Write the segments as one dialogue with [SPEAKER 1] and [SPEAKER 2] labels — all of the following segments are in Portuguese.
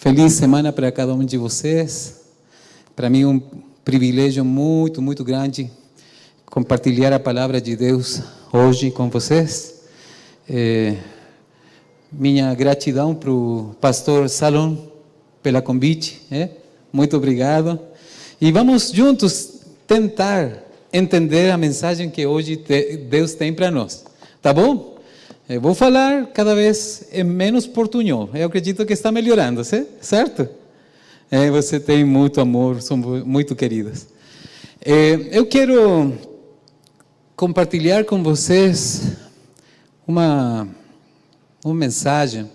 [SPEAKER 1] Feliz semana para cada um de vocês. Para mim é um privilégio muito, muito grande compartilhar a palavra de Deus hoje com vocês. Minha gratidão para o pastor Salom pela convite. Muito obrigado. E vamos juntos tentar entender a mensagem que hoje Deus tem para nós. Tá bom? Eu vou falar cada vez menos portunhol. Eu acredito que está melhorando, certo? Você tem muito amor, são muito queridas. Eu quero compartilhar com vocês uma mensagem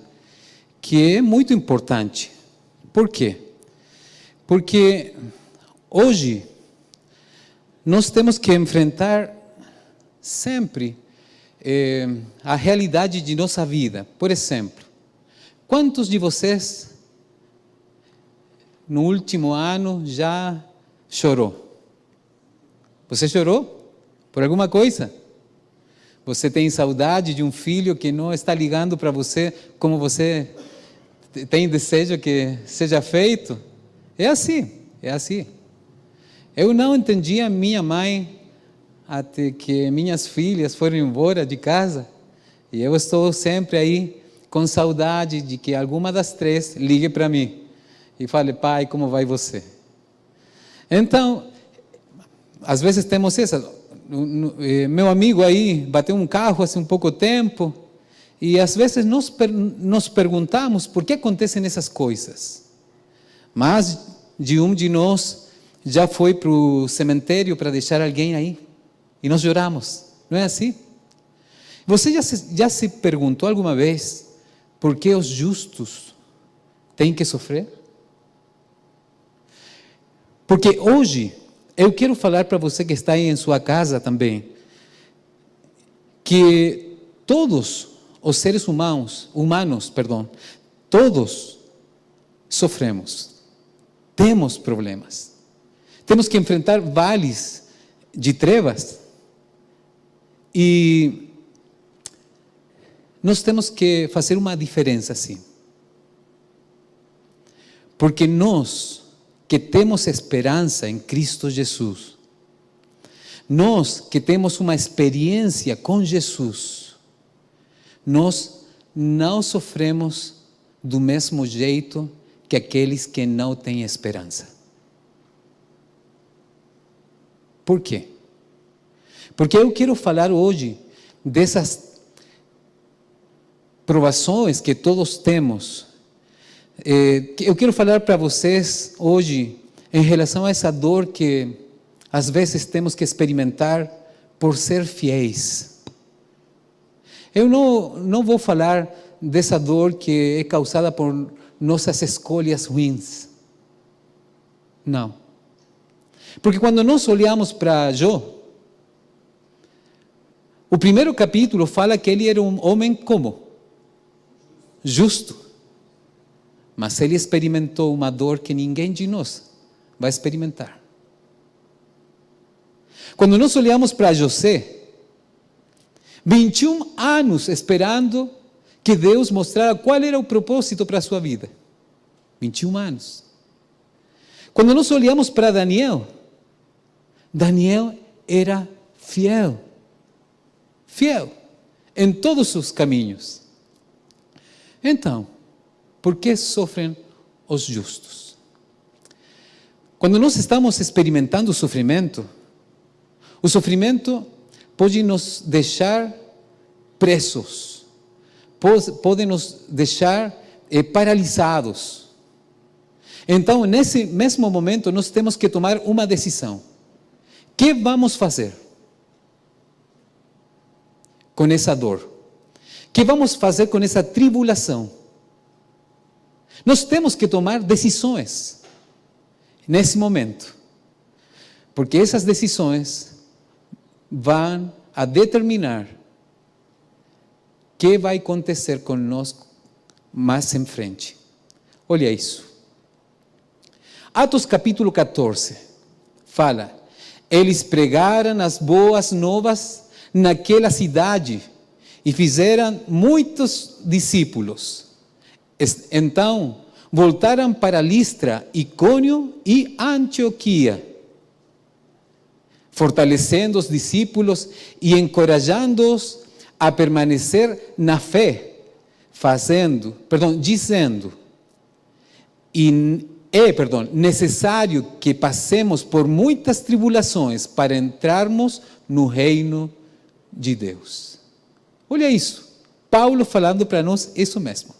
[SPEAKER 1] que é muito importante. Por quê? Porque hoje nós temos que enfrentar sempre a realidade de nossa vida. Por exemplo, quantos de vocês no último ano já chorou? Você chorou por alguma coisa? Você tem saudade de um filho que não está ligando para você como você tem desejo que seja feito? É assim. Eu não entendia minha mãe até que minhas filhas foram embora de casa, e eu estou sempre aí com saudade de que alguma das três ligue para mim e fale: pai, como vai você? Então, às vezes temos essa. Meu amigo aí bateu um carro há um pouco tempo, e às vezes nos perguntamos por que acontecem essas coisas. Mas de um de nós já foi para o cemitério para deixar alguém aí. E nós choramos, não é assim? Você já se perguntou alguma vez por que os justos têm que sofrer? Porque hoje eu quero falar para você que está aí em sua casa também, que todos os seres humanos, todos sofremos, temos problemas, temos que enfrentar vales de trevas. E nós temos que fazer uma diferença, sim. Porque nós que temos esperança em Cristo Jesus, nós que temos uma experiência com Jesus, nós não sofremos do mesmo jeito que aqueles que não têm esperança. Por quê? Porque eu quero falar hoje dessas provações que todos temos. Eu quero falar para vocês hoje em relação a essa dor que às vezes temos que experimentar por ser fiéis. Eu não vou falar dessa dor que é causada por nossas escolhas ruins. Não. Porque quando nós olhamos para Jó, o primeiro capítulo fala que ele era um homem como? Justo. Mas ele experimentou uma dor que ninguém de nós vai experimentar. Quando nós olhamos para José, 21 anos esperando que Deus mostrara qual era o propósito para a sua vida. 21 anos. Quando nós olhamos para Daniel era fiel em todos os caminhos. Então, por que sofrem os justos? Quando nós estamos experimentando o sofrimento pode nos deixar presos, pode nos deixar paralisados. Então, nesse mesmo momento, nós temos que tomar uma decisão. O que vamos fazer com essa dor? O que vamos fazer com essa tribulação? Nós temos que tomar decisões nesse momento, porque essas decisões vão a determinar o que vai acontecer conosco mais em frente. Olha isso. Atos capítulo 14 fala: eles pregaram as boas novas naquela cidade e fizeram muitos discípulos. Então, voltaram para Listra, Icônio e Antioquia, fortalecendo os discípulos e encorajando-os a permanecer na fé, dizendo, necessário que passemos por muitas tribulações para entrarmos no reino de Deus. Olha isso, Paulo falando para nós isso mesmo.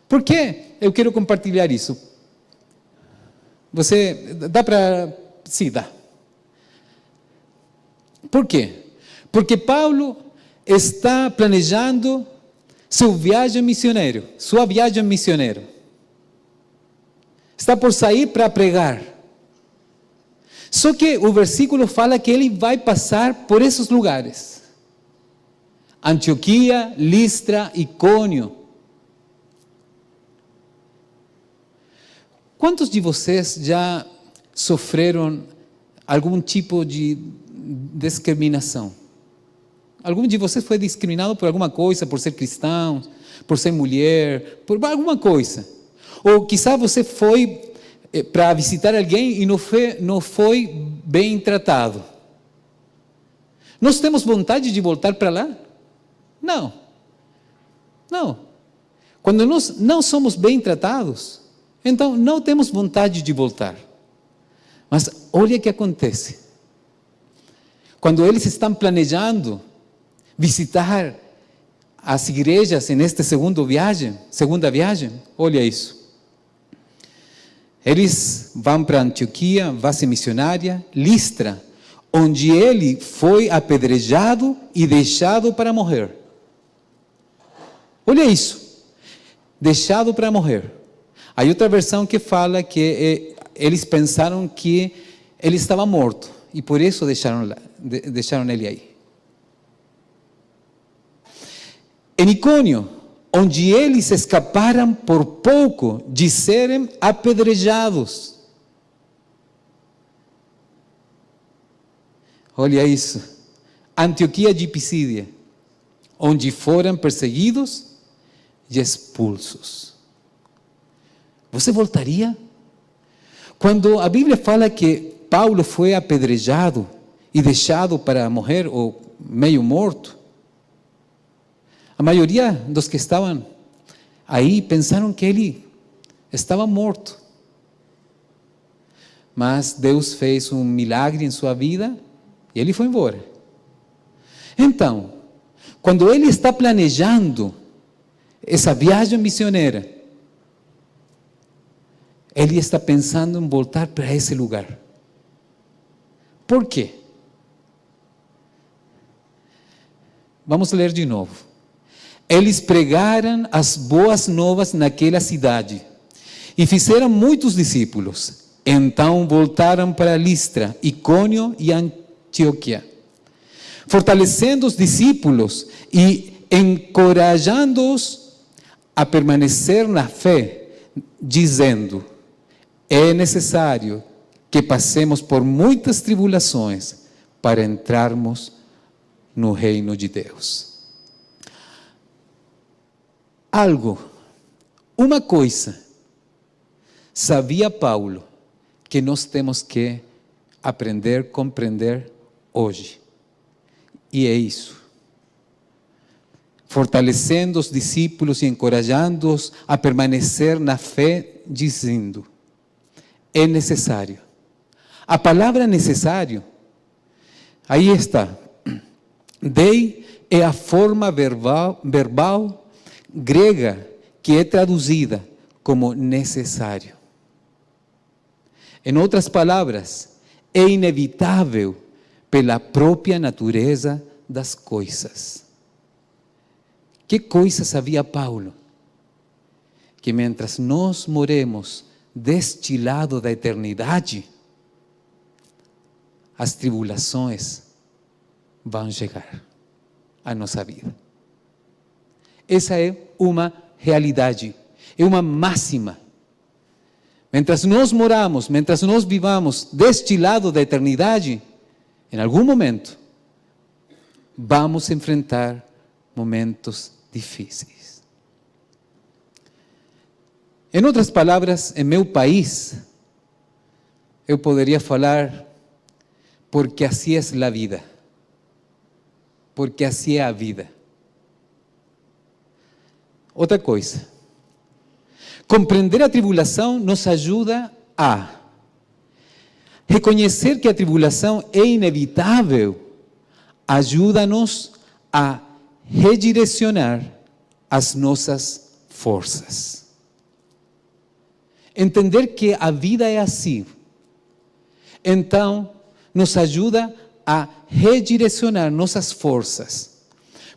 [SPEAKER 1] Por que eu quero compartilhar isso? Dá para... Sim, dá. Por quê? Porque Paulo está planejando sua viagem missionária. Está por sair para pregar. Só que o versículo fala que ele vai passar por esses lugares. Antioquia, Listra, Icônio. Quantos de vocês já sofreram algum tipo de discriminação? Algum de vocês foi discriminado por alguma coisa, por ser cristão, por ser mulher, por alguma coisa? Ou quizá você foi para visitar alguém e não foi bem tratado. Nós temos vontade de voltar para lá? Não. Quando nós não somos bem tratados, então não temos vontade de voltar. Mas olha o que acontece. Quando eles estão planejando visitar as igrejas nesta segunda viagem, olha isso. Eles vão para Antioquia, base missionária, Listra, onde ele foi apedrejado e deixado para morrer. Olha isso, deixado para morrer. Há outra versão que fala que eles pensaram que ele estava morto e por isso deixaram ele aí. Em Icônio, onde eles escaparam por pouco de serem apedrejados. Olha isso. Antioquia de Pisídia, onde foram perseguidos e expulsos. Você voltaria? Quando a Bíblia fala que Paulo foi apedrejado e deixado para morrer ou meio morto, a maioria dos que estavam aí pensaram que ele estava morto. Mas Deus fez um milagre em sua vida e ele foi embora. Então, quando ele está planejando essa viagem missionária, ele está pensando em voltar para esse lugar. Por quê? Vamos ler de novo. Eles pregaram as boas novas naquela cidade e fizeram muitos discípulos. Então voltaram para Listra, Icônio e Antioquia, fortalecendo os discípulos e encorajando-os a permanecer na fé, dizendo: é necessário que passemos por muitas tribulações para entrarmos no reino de Deus. Uma coisa, sabia Paulo, que nós temos que aprender, compreender hoje. E é isso. Fortalecendo os discípulos e encorajando-os a permanecer na fé, dizendo: é necessário. A palavra necessário, aí está. Dei é a forma verbal grega que é traduzida como necessário. Em outras palavras, é inevitável pela própria natureza das coisas. Que coisa sabia Paulo? Que mientras nós moremos deste lado da eternidade, as tribulações vão chegar à nossa vida. Essa é uma realidade, é uma máxima. Mientras nós moramos, mientras nós vivamos deste lado da eternidade, em algum momento, vamos enfrentar momentos difíceis. Em outras palavras, em meu país, eu poderia falar, porque assim é a vida. Porque assim é a vida. Outra coisa, compreender a tribulação nos ajuda a reconhecer que a tribulação é inevitável, ajuda-nos a redirecionar as nossas forças. Entender que a vida é assim, então nos ajuda a redirecionar nossas forças,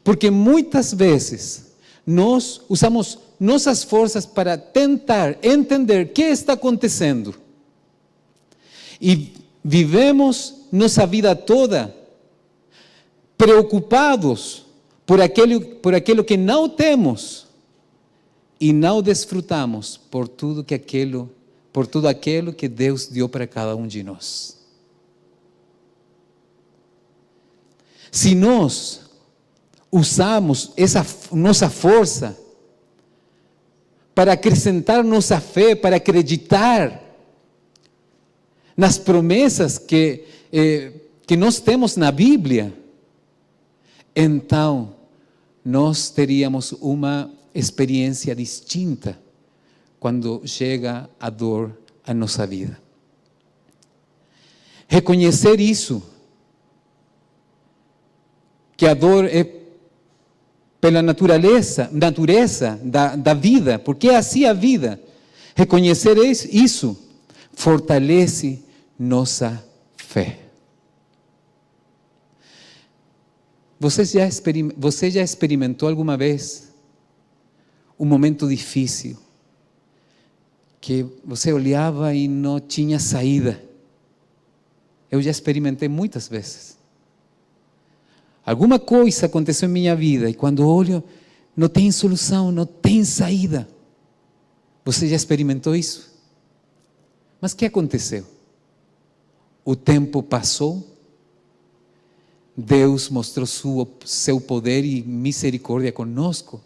[SPEAKER 1] porque muitas vezes nós usamos nossas forças para tentar entender o que está acontecendo e vivemos nossa vida toda preocupados por aquilo que não temos e não desfrutamos por tudo aquilo que Deus deu para cada um de nós. Se nós usamos essa nossa força para acrescentar nossa fé, para acreditar nas promessas que nós temos na Bíblia, então nós teríamos uma experiência distinta quando chega a dor à nossa vida. Reconhecer isso, que a dor é pela natureza da vida, porque é assim a vida. Reconhecer isso fortalece nossa fé. Você já experimentou alguma vez um momento difícil, que você olhava e não tinha saída? Eu já experimentei muitas vezes. Alguma coisa aconteceu em minha vida e quando olho, não tem solução, não tem saída. Você já experimentou isso? Mas o que aconteceu? O tempo passou, Deus mostrou seu poder e misericórdia conosco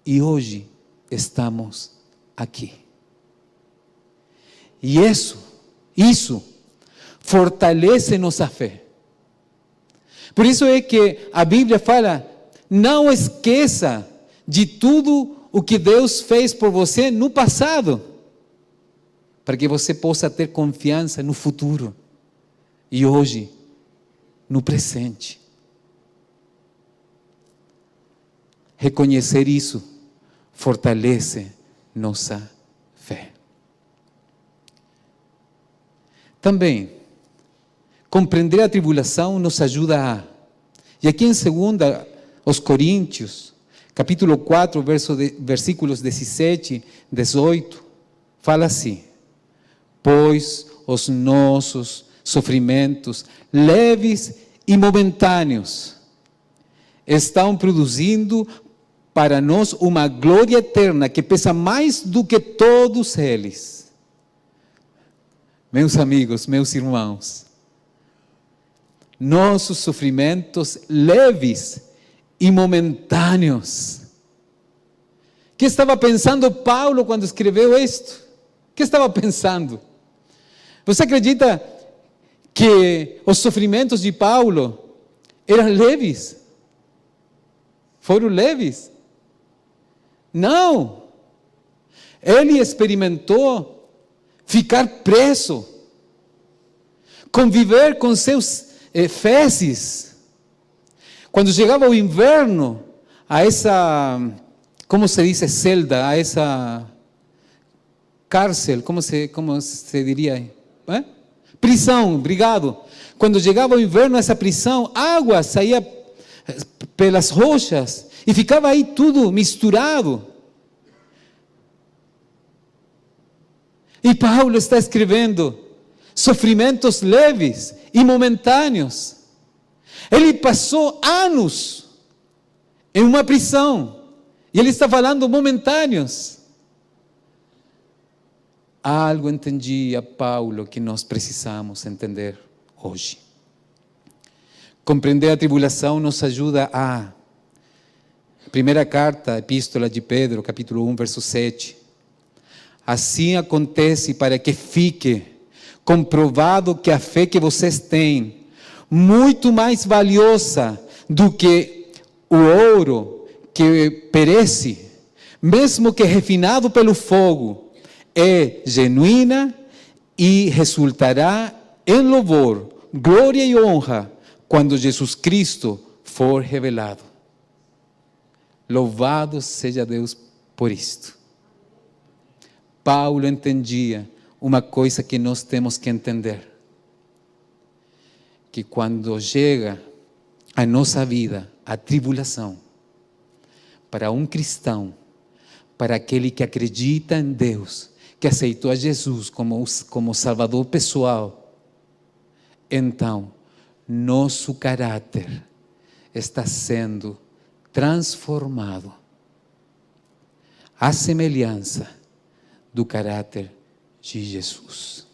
[SPEAKER 1] e hoje estamos aqui. E isso fortalece nossa fé. Por isso é que a Bíblia fala, não esqueça de tudo o que Deus fez por você no passado, para que você possa ter confiança no futuro e hoje, no presente. Reconhecer isso fortalece nossa fé. Também, compreender a tribulação nos ajuda a... E aqui em 2 Coríntios, capítulo 4, versículos 17, 18, fala assim: pois os nossos sofrimentos leves e momentâneos estão produzindo para nós uma glória eterna que pesa mais do que todos eles. Meus amigos, meus irmãos, nossos sofrimentos leves e momentâneos. O que estava pensando Paulo quando escreveu isto? O que estava pensando? Você acredita que os sofrimentos de Paulo eram leves? Foram leves? Não! Ele experimentou ficar preso, conviver com seus fezes. Quando chegava o inverno, a essa, como se diz, celda, a essa cárcel, como se diria? Prisão, obrigado. Quando chegava o inverno, essa prisão, água saía pelas rochas e ficava aí tudo misturado. E Paulo está escrevendo sofrimentos leves e momentâneos. Ele passou anos em uma prisão e ele está falando momentâneos. Algo entendia Paulo que nós precisamos entender hoje. Compreender a tribulação nos ajuda a... Primeira carta, epístola de Pedro, capítulo 1, verso 7. Assim acontece para que fique comprovado que a fé que vocês têm, muito mais valiosa do que o ouro que perece, mesmo que refinado pelo fogo, é genuína e resultará em louvor, glória e honra quando Jesus Cristo for revelado. Louvado seja Deus por isto. Paulo entendia uma coisa que nós temos que entender: que quando chega a nossa vida a tribulação, para um cristão, para aquele que acredita em Deus, que aceitou a Jesus como Salvador pessoal, então nosso caráter está sendo transformado à semelhança do caráter de Jesus.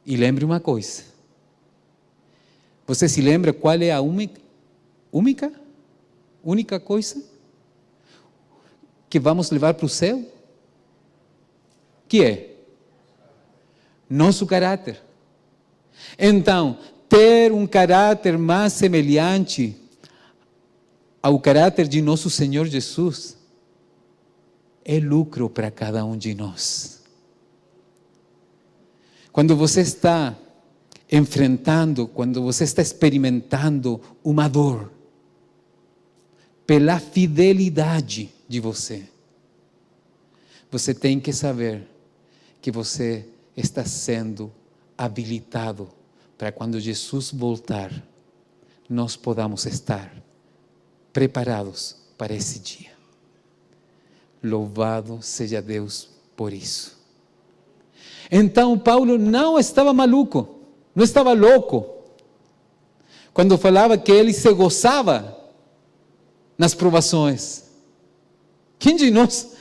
[SPEAKER 1] E lembre uma coisa: você se lembra qual é a única coisa que vamos levar para o céu? Que é? Nosso caráter. Então, ter um caráter mais semelhante ao caráter de nosso Senhor Jesus é lucro para cada um de nós. Quando você está enfrentando, quando você está experimentando uma dor, pela fidelidade de você, você tem que saber que você está sendo habilitado para quando Jesus voltar, nós podamos estar preparados para esse dia. Louvado seja Deus por isso. Então Paulo não estava maluco, não estava louco, quando falava que ele se gozava nas provações. Quem de nós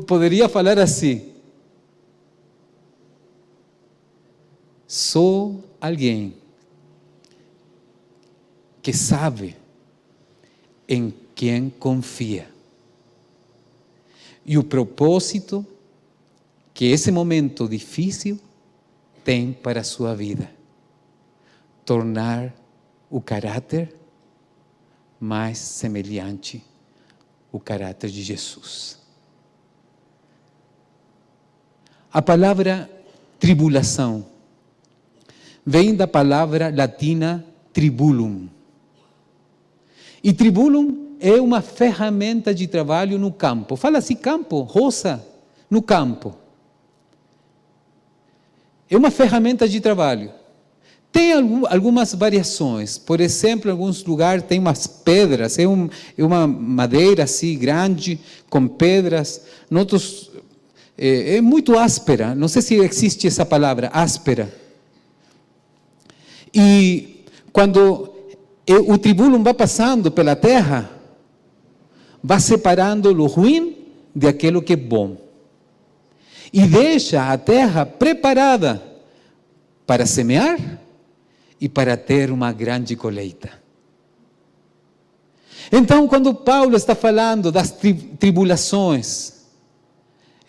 [SPEAKER 1] poderia falar assim? Só alguém que sabe em quem confia e o propósito que esse momento difícil tem para a sua vida: tornar o caráter mais semelhante ao caráter de Jesus. A palavra tribulação vem da palavra latina tribulum. E tribulum é uma ferramenta de trabalho no campo. Fala-se campo, roça, no campo. É uma ferramenta de trabalho. Tem algumas variações. Por exemplo, em alguns lugares tem umas pedras, é uma madeira assim grande, com pedras. Em outros, é muito áspera. Não sei se existe essa palavra, áspera. E quando o tribulum vai passando pela terra, vai separando o ruim de aquilo que é bom. E deixa a terra preparada para semear e para ter uma grande colheita. Então, quando Paulo está falando das tribulações,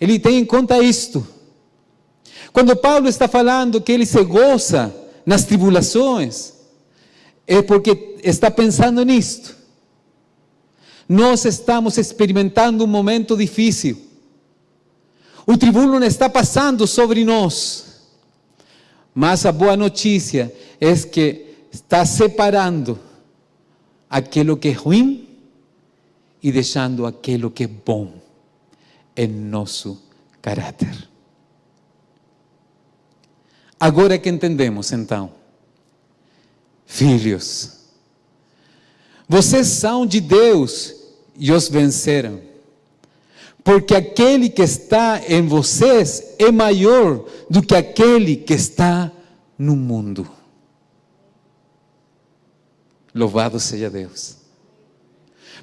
[SPEAKER 1] ele tem em conta isto. Quando Paulo está falando que ele se goza nas tribulações, é porque está pensando nisto. Nós estamos experimentando um momento difícil. O tribulum está passando sobre nós. Mas a boa notícia é que está separando aquilo que é ruim e deixando aquilo que é bom em nosso caráter. Agora que entendemos, então, filhos, vocês são de Deus e os venceram, porque aquele que está em vocês é maior do que aquele que está no mundo. Louvado seja Deus.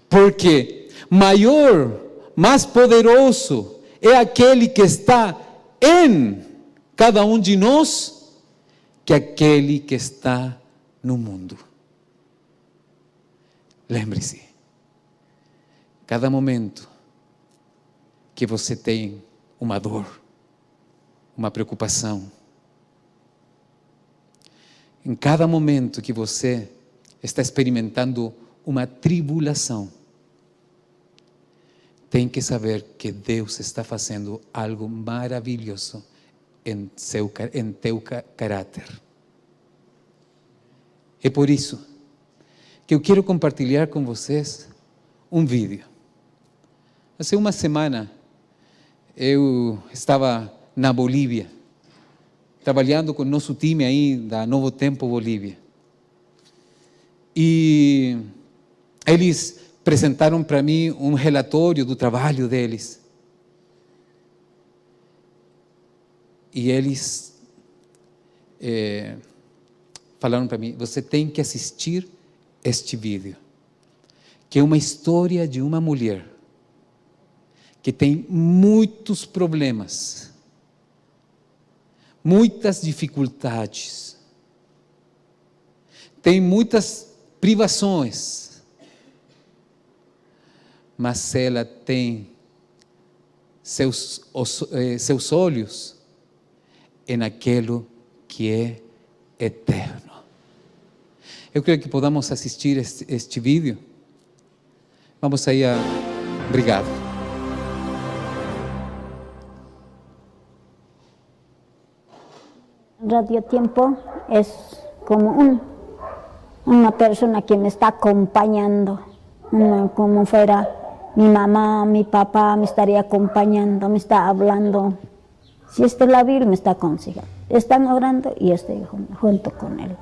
[SPEAKER 1] Porque maior, mais poderoso é aquele que está em cada um de nós que aquele que está no mundo. Lembre-se, cada momento que você tem uma dor, uma preocupação. Em cada momento que você está experimentando uma tribulação, tem que saber que Deus está fazendo algo maravilhoso em teu caráter. É por isso que eu quero compartilhar com vocês um vídeo. Há uma semana eu estava na Bolívia, trabalhando com o nosso time aí da Novo Tempo Bolívia. E eles apresentaram para mim um relatório do trabalho deles. E eles falaram para mim: você tem que assistir este vídeo, que é uma história de uma mulher que tem muitos problemas, muitas dificuldades, tem muitas privações, mas ela tem seus olhos naquilo que é eterno. Eu creio que podamos assistir este vídeo. Vamos aí a... Obrigado.
[SPEAKER 2] Radio Tiempo es como una persona que me está acompañando, como fuera mi mamá, mi papá me estaría acompañando, me está hablando. Si esta es la Biblia, me está aconsejando. Están orando y estoy junto con él.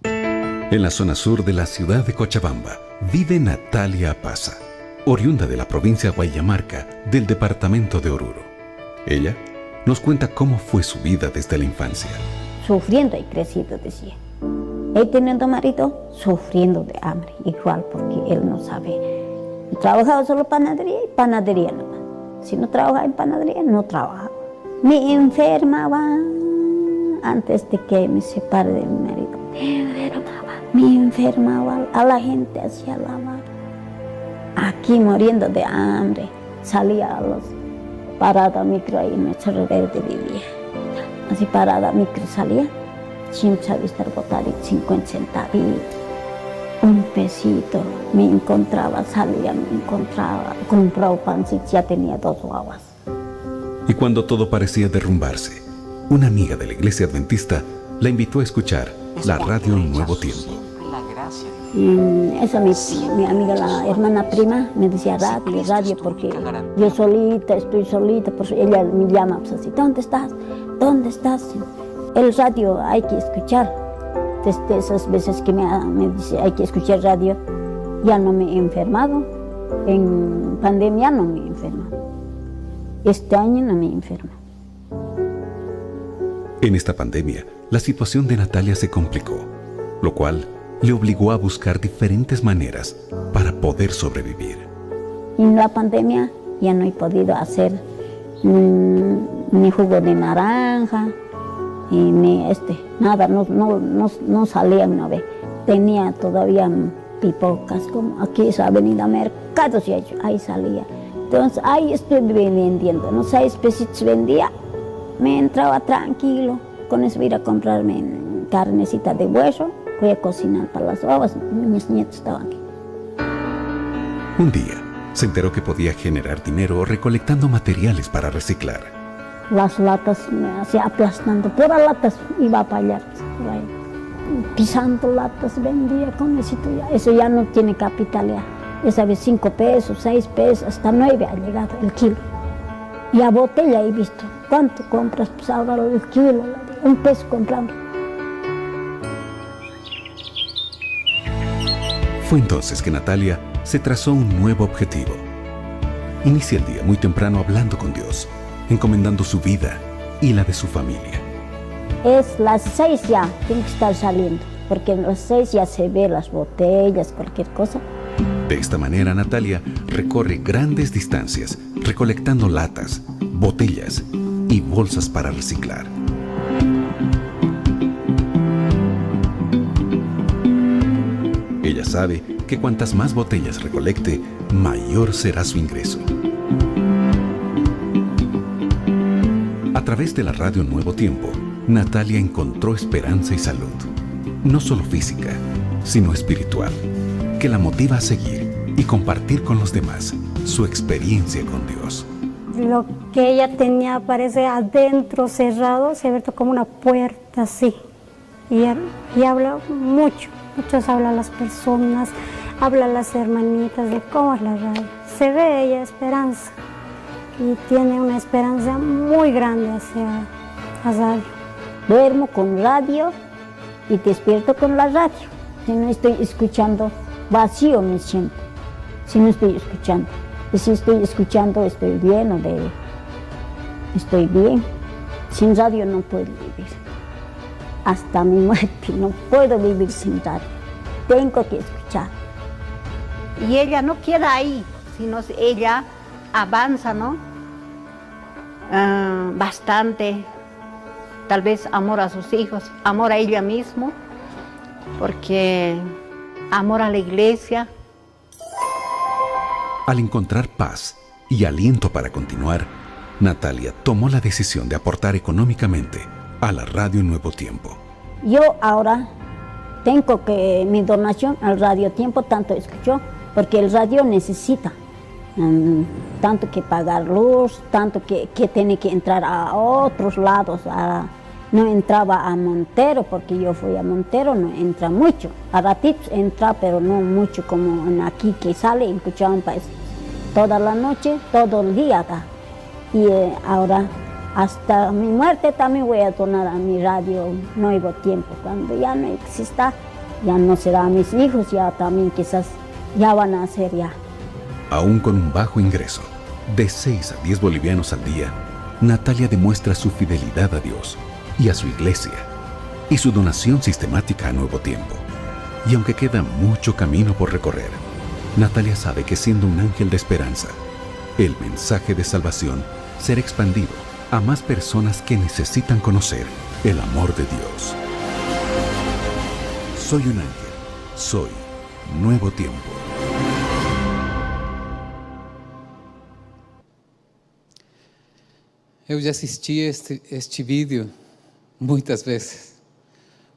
[SPEAKER 3] En la zona sur de la ciudad de Cochabamba vive Natalia Apaza, oriunda de la provincia Guayamarca del departamento de Oruro. Ella nos cuenta cómo fue su vida desde la infancia.
[SPEAKER 2] Sufriendo y crecido, decía. Él teniendo marido, sufriendo de hambre, igual, porque él no sabe. Trabajaba solo panadería y panadería nomás. Si no trabajaba en panadería, no trabajaba. Me enfermaba antes de que me separe de mi marido. Me enfermaba, a la gente hacía lavar. Aquí muriendo de hambre, salía a los parada micro ahí en nuestro reverde vivía. Así parada micro salía, siempre sabía estar botar 50 centavitos, un pesito. Me encontraba, salía, me encontraba, compraba pancito, ya tenía 2 guaguas.
[SPEAKER 3] Y cuando todo parecía derrumbarse, una amiga de la iglesia adventista la invitó a escuchar la radio Nuevo Tiempo.
[SPEAKER 2] Esa mi amiga, la hermana prima, me decía radio, porque yo solita, estoy solita, por eso ella me llama, pues así, ¿dónde estás? ¿Dónde estás? El radio hay que escuchar. Desde esas veces que me dice hay que escuchar radio, ya no me he enfermado. En pandemia no me he enfermado. Este año no me he enfermado.
[SPEAKER 3] En esta pandemia, la situación de Natalia se complicó, lo cual le obligó a buscar diferentes maneras para poder sobrevivir.
[SPEAKER 2] En la pandemia ya no he podido hacer ni jugo de naranja, ni nada, no salía una vez. Tenía todavía pipocas, como aquí es Avenida Mercados, y ahí salía. Entonces ahí estoy vendiendo, no sé, pesitos vendía, me entraba tranquilo, con eso ir a comprarme carnecita de hueso. Voy a cocinar para las babas, mis nietos estaban aquí.
[SPEAKER 3] Un día se enteró que podía generar dinero recolectando materiales para reciclar.
[SPEAKER 2] Las latas me hacía aplastando, puras latas iba para allá. Pisando latas vendía con eso ya no tiene capital ya. Esa vez 5 pesos, 6 pesos, hasta 9 ha llegado el kilo. Y a botella he visto, ¿cuánto compras? Pues ahora el kilo, 1 peso compramos.
[SPEAKER 3] Fue entonces que Natalia se trazó un nuevo objetivo. Inicia el día muy temprano hablando con Dios, encomendando su vida y la de su familia.
[SPEAKER 2] Es las 6 ya, tengo que estar saliendo, porque a las 6 ya se ve las botellas, cualquier cosa.
[SPEAKER 3] De esta manera, Natalia recorre grandes distancias, recolectando latas, botellas y bolsas para reciclar. Ella sabe que cuantas más botellas recolecte, mayor será su ingreso. A través de la radio Nuevo Tiempo, Natalia encontró esperanza y salud, no solo física, sino espiritual, que la motiva a seguir y compartir con los demás su experiencia con Dios.
[SPEAKER 4] Lo que ella tenía parece adentro cerrado, se ha abierto como una puerta así. Y habla mucho habla a las personas, habla a las hermanitas de cómo es la radio. Se ve ella esperanza y tiene una esperanza muy grande hacia la radio.
[SPEAKER 2] Duermo con radio y despierto con la radio. Si no estoy escuchando, vacío me siento. Si no estoy escuchando. Y si estoy escuchando, estoy bien estoy bien. Sin radio no puedo vivir. Hasta mi muerte no puedo vivir sin radio. Tengo que escuchar.
[SPEAKER 5] Y ella no queda ahí, sino ella avanza, ¿no? Bastante. Tal vez amor a sus hijos, amor a ella misma, porque amor a la iglesia.
[SPEAKER 3] Al encontrar paz y aliento para continuar, Natalia tomó la decisión de aportar económicamente a la radio Nuevo Tiempo.
[SPEAKER 2] Yo ahora tengo que mi donación al Radio Tiempo, tanto escucho, porque el radio necesita tanto que pagar luz, tanto que tiene que entrar a otros lados. No entraba a Montero, porque yo fui a Montero, no entra mucho. A ratitos entra, pero no mucho como en aquí que sale en Cochabamba, toda la noche, todo el día acá. Y ahora, hasta mi muerte también voy a donar a mi radio Nuevo Tiempo. Cuando ya no exista, ya no será a mis hijos, ya también quizás ya van a ser ya.
[SPEAKER 3] Aún con un bajo ingreso, de 6 a 10 bolivianos al día, Natalia demuestra su fidelidad a Dios y a su iglesia, y su donación sistemática a Nuevo Tiempo. Y aunque queda mucho camino por recorrer, Natalia sabe que siendo un ángel de esperanza, el mensaje de salvación será expandido a más personas que necesitan conocer el amor de Dios. Soy un ángel, soy Nuevo Tiempo.
[SPEAKER 1] Eu já assisti este vídeo muitas vezes,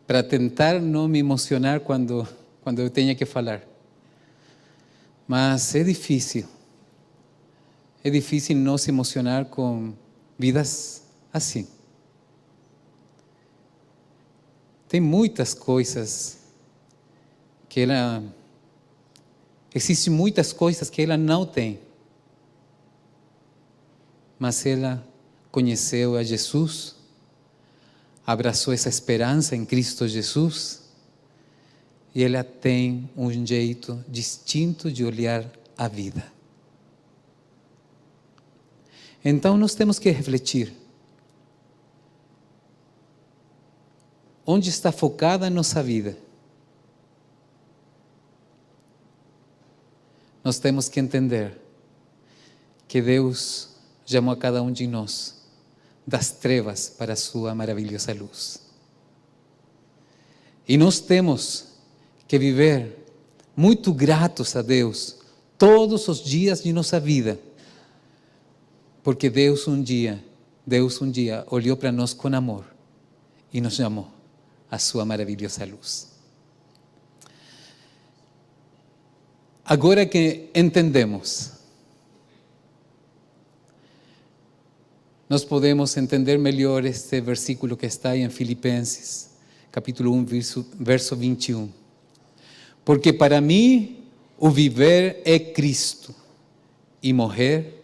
[SPEAKER 1] para tentar não me emocionar quando eu tenha que falar. Mas é difícil não se emocionar com vidas assim. Tem muitas coisas que existem muitas coisas que ela não tem, mas ela conheceu a Jesus, abraçou essa esperança em Cristo Jesus, e ela tem um jeito distinto de olhar a vida. Então nós temos que refletir. Onde está focada a nossa vida? Nós temos que entender que Deus chamou a cada um de nós das trevas para a sua maravilhosa luz. E nós temos que viver muito gratos a Deus todos os dias de nossa vida, porque Deus um dia olhou para nós com amor e nos chamou a sua maravilhosa luz. Agora que entendemos, nós podemos entender melhor este versículo que está aí em Filipenses, capítulo 1, verso 21. Porque para mim o viver é Cristo e morrer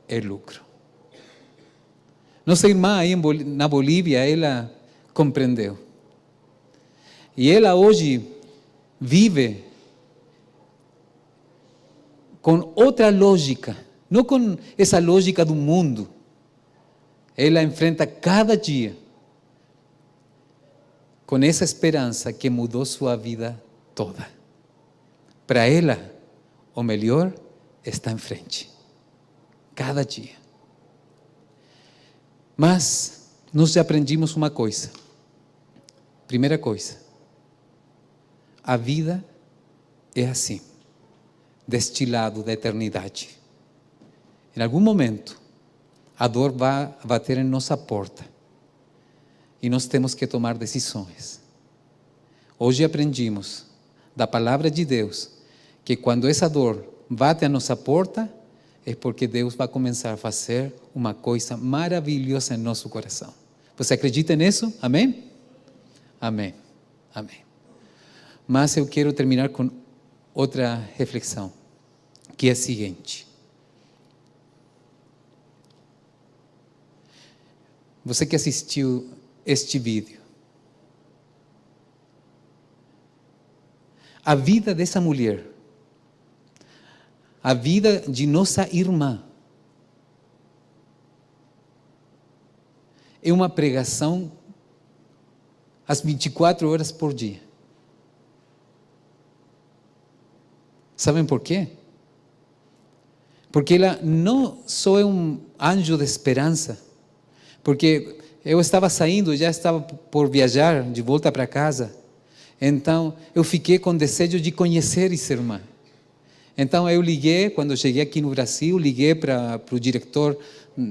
[SPEAKER 1] é lucro. Nossa irmã aí na Bolívia, ela compreendeu. E ela hoje vive com outra lógica, não com essa lógica do mundo. Ela enfrenta cada dia com essa esperança que mudou sua vida toda. Para ela, o melhor está em frente, cada dia. Mas nós já aprendimos uma coisa. Primeira coisa, a vida é assim, deste lado da eternidade. Em algum momento, a dor vai bater em nossa porta e nós temos que tomar decisões. Hoje aprendimos da palavra de Deus que quando essa dor bate a nossa porta, é porque Deus vai começar a fazer uma coisa maravilhosa em nosso coração. Você acredita nisso? Amém? Amém. Amém. Mas eu quero terminar com outra reflexão, que é a seguinte. Você que assistiu este vídeo, a vida dessa mulher, a vida de nossa irmã, é uma pregação às 24 horas por dia. Sabem por quê? Porque ela não só é um anjo de esperança, porque eu estava saindo, já estava por viajar de volta para casa, então eu fiquei com desejo de conhecer essa irmã. Então eu liguei, quando cheguei aqui no Brasil, liguei para o diretor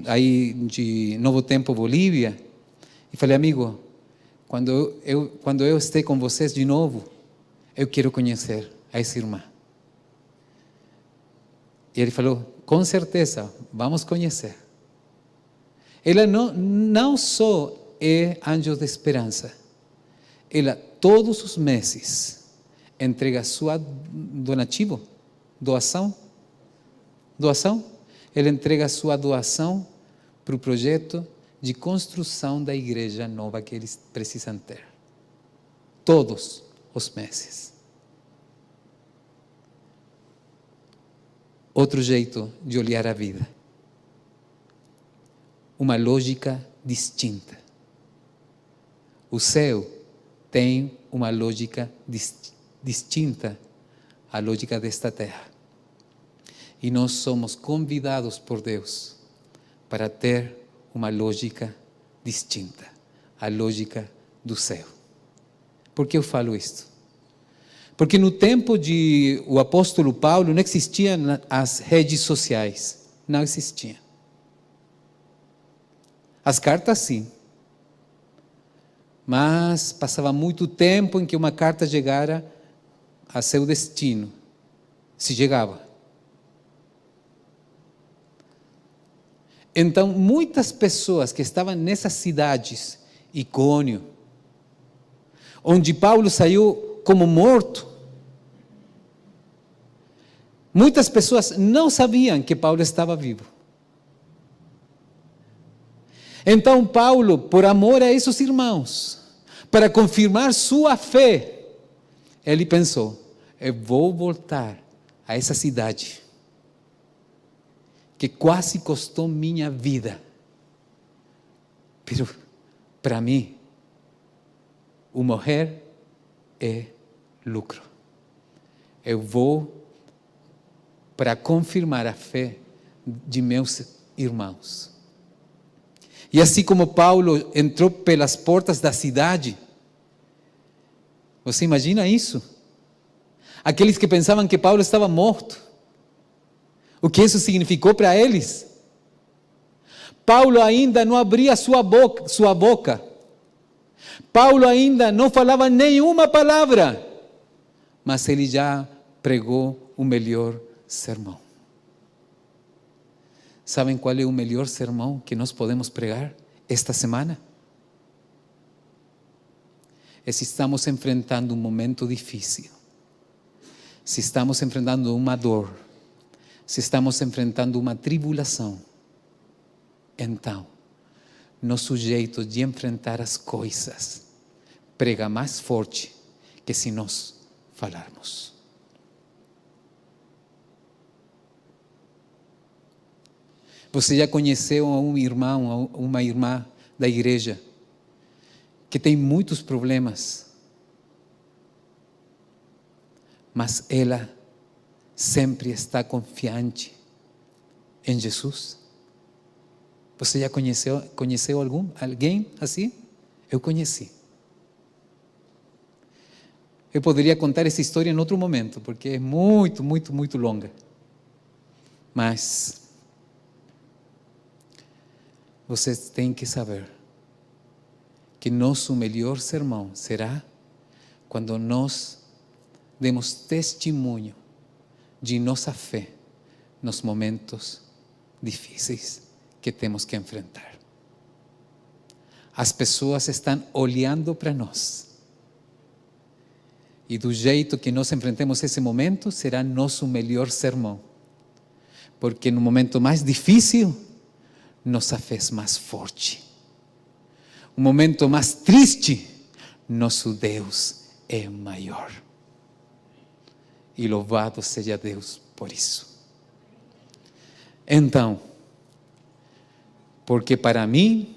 [SPEAKER 1] aí de Novo Tempo Bolívia e falei: amigo, quando eu estiver com vocês de novo, eu quero conhecer a essa irmã. E ele falou: com certeza, vamos conhecer. Ela não só é anjo de esperança, ela todos os meses entrega sua doação, ela entrega sua doação para o projeto de construção da igreja nova que eles precisam ter. Todos os meses. Outro jeito de olhar a vida. Uma lógica distinta. O céu tem uma lógica distinta à lógica desta terra. E nós somos convidados por Deus para ter uma lógica distinta, a lógica do céu. Por que eu falo isto? Porque no tempo de o apóstolo Paulo não existiam as redes sociais, não existiam. As cartas sim, mas passava muito tempo em que uma carta chegara a seu destino, se chegava. Então, muitas pessoas que estavam nessas cidades, Icônio, onde Paulo saiu como morto, muitas pessoas não sabiam que Paulo estava vivo. Então Paulo, por amor a esses irmãos, para confirmar sua fé, ele pensou: eu vou voltar a essa cidade que quase custou minha vida. Mas para mim, o morrer é lucro. Eu vou para confirmar a fé de meus irmãos. E assim como Paulo entrou pelas portas da cidade, você imagina isso? Aqueles que pensavam que Paulo estava morto, o que isso significou para eles? Paulo ainda não abria sua boca. Paulo ainda não falava nenhuma palavra, mas ele já pregou o melhor sermão. Sabem qual é o melhor sermão que nós podemos pregar esta semana? É se estamos enfrentando um momento difícil, se estamos enfrentando uma dor, se estamos enfrentando uma tribulação, então, nosso jeito de enfrentar as coisas prega mais forte que se nós falarmos. Você já conheceu um irmão, uma irmã da igreja que tem muitos problemas, mas ela sempre está confiante em Jesus? Você já conheceu alguém assim? Eu conheci. Eu poderia contar essa história em outro momento, porque é muito, muito, muito longa. Mas vocês têm que saber que nosso melhor sermão será quando nós demos testemunho de nossa fé nos momentos difíceis que temos que enfrentar. As pessoas estão olhando para nós. E do jeito que nós enfrentemos esse momento, será nosso melhor sermão. Porque no momento mais difícil, nossa fé é mais forte. No momento mais triste, nosso Deus é maior. E louvado seja Deus por isso. Então, porque para mim,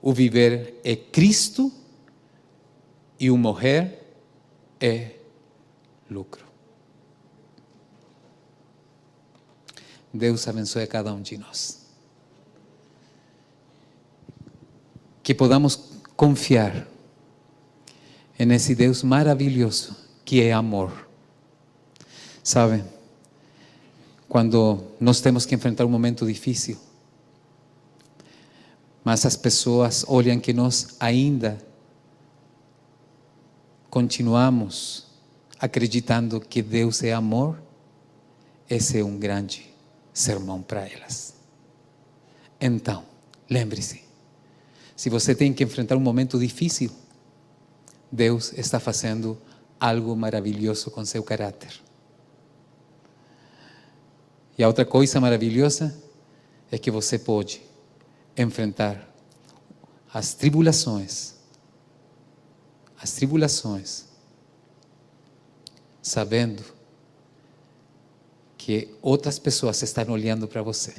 [SPEAKER 1] o viver é Cristo e o morrer é lucro. Deus abençoe a cada um de nós. Que podamos confiar nesse Deus maravilhoso que é amor. Sabe, quando nós temos que enfrentar um momento difícil, mas as pessoas olham que nós ainda continuamos acreditando que Deus é amor, esse é um grande sermão para elas. Então, lembre-se, se você tem que enfrentar um momento difícil, Deus está fazendo algo maravilhoso com seu caráter. E a outra coisa maravilhosa é que você pode enfrentar as tribulações, sabendo que outras pessoas estão olhando para você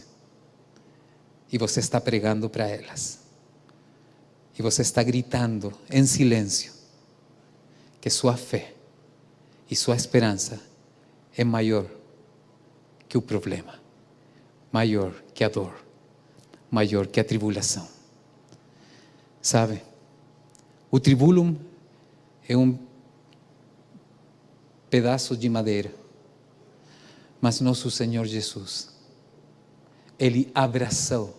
[SPEAKER 1] e você está pregando para elas e você está gritando em silêncio que sua fé e sua esperança é maior que o problema, maior que a dor, maior que a tribulação. Sabe, o tribulum é um pedaço de madeira, mas nosso Senhor Jesus, Ele abraçou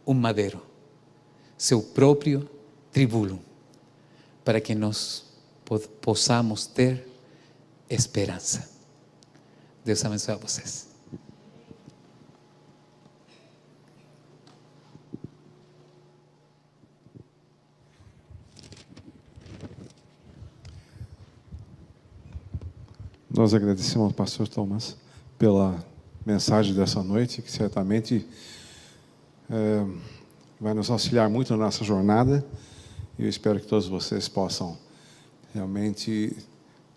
[SPEAKER 1] um madeiro, seu próprio tribulum, para que nós possamos ter esperança. Deus abençoe a vocês.
[SPEAKER 6] Nós agradecemos ao pastor Thomas pela mensagem dessa noite, que certamente vai nos auxiliar muito na nossa jornada. E eu espero que todos vocês possam realmente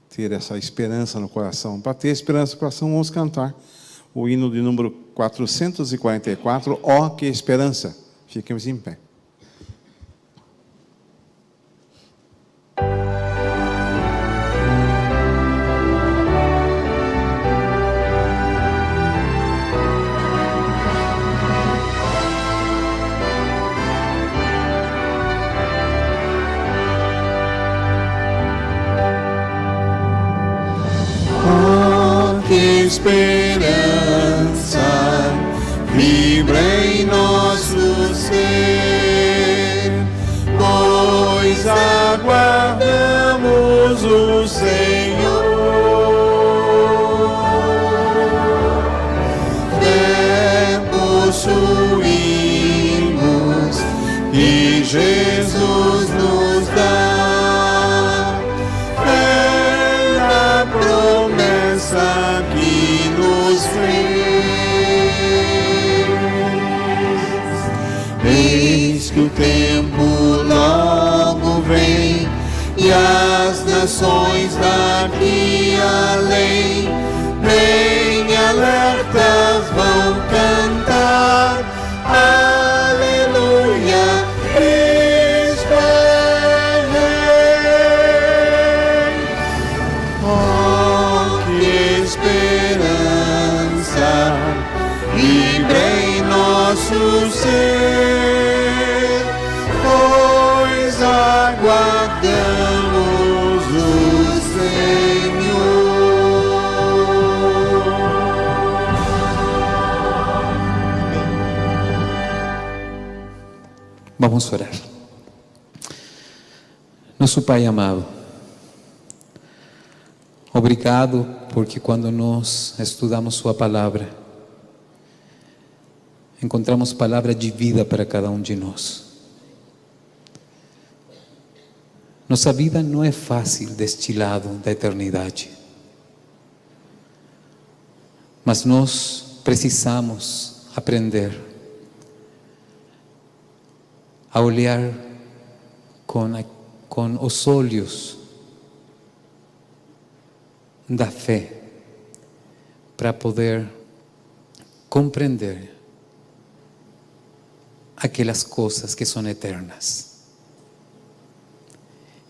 [SPEAKER 6] ter essa esperança no coração. Para ter esperança no coração, vamos cantar o hino de número 444, Ó que esperança. Fiquemos em pé.
[SPEAKER 7] Esperança vibra em nosso ser, pois aguardamos o Senhor. Fé possuímos e Jesus nos dá, fé na promessa que nos fez. Eis que o tempo logo vem e as nações daqui além, bem alertas vão cantar, aleluia, Cristo é Rei. Oh, que esperança vibra em nosso ser, pois aguardamos o Senhor.
[SPEAKER 1] Vamos orar. Nosso Pai amado, obrigado porque quando nós estudamos Sua palavra, encontramos palavra de vida para cada um de nós. Nossa vida não é fácil deste lado da eternidade, mas nós precisamos aprender a olhar com os olhos da fé para poder compreender aquelas coisas que são eternas.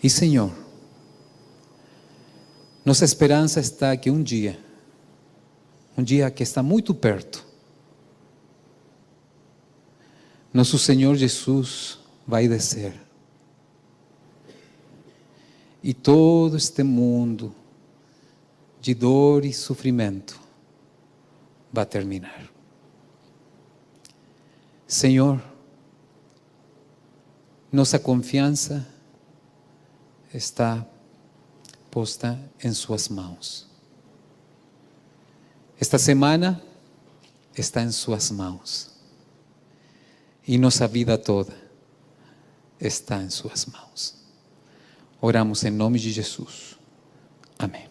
[SPEAKER 1] E Senhor, nossa esperança está que um dia que está muito perto, nosso Senhor Jesus vai descer e todo este mundo de dor e sofrimento vai terminar. Senhor, nossa confiança está posta em Suas mãos. Esta semana está em Suas mãos. E nossa vida toda está em Suas mãos. Oramos em nome de Jesus. Amém.